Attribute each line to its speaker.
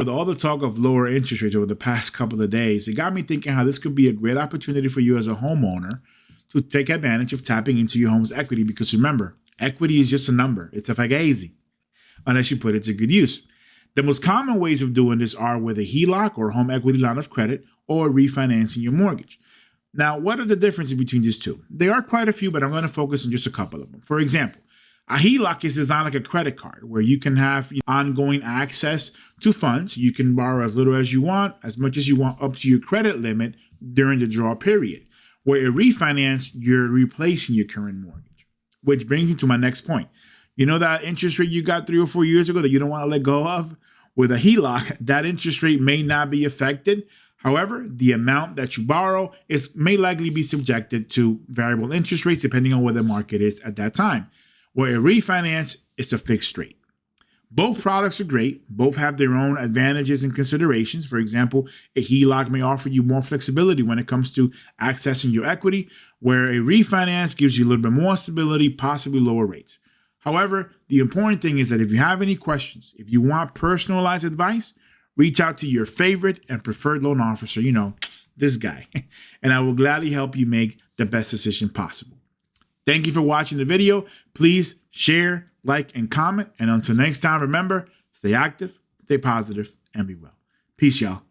Speaker 1: With all the talk of lower interest rates over the past couple of days, it got me thinking how this could be a great opportunity for you as a homeowner to take advantage of tapping into your home's equity. Because remember, equity is just a number. It's a fugazi, unless you put it to good use. The most common ways of doing this are with a HELOC or home equity line of credit or refinancing your mortgage. Now, what are the differences between these two? There are quite a few, but I'm going to focus on just a couple of them. For example, a HELOC is designed like a credit card where you can have ongoing access to funds. You can borrow as little as you want, as much as you want, up to your credit limit during the draw period. Where a refinance, you're replacing your current mortgage. Which brings me to my next point. You know that interest rate you got 3 or 4 years ago that you don't want to let go of? With a HELOC, that interest rate may not be affected. However, the amount that you borrow may likely be subjected to variable interest rates depending on where the market is at that time. Where a refinance is a fixed rate. Both products are great. Both have their own advantages and considerations. For example, a HELOC may offer you more flexibility when it comes to accessing your equity, where a refinance gives you a little bit more stability, possibly lower rates. However, the important thing is that if you have any questions, if you want personalized advice, reach out to your favorite and preferred loan officer, this guy, and I will gladly help you make the best decision possible. Thank you for watching the video. Please share, like, and comment. And until next time, remember, stay active, stay positive, and be well. Peace, y'all.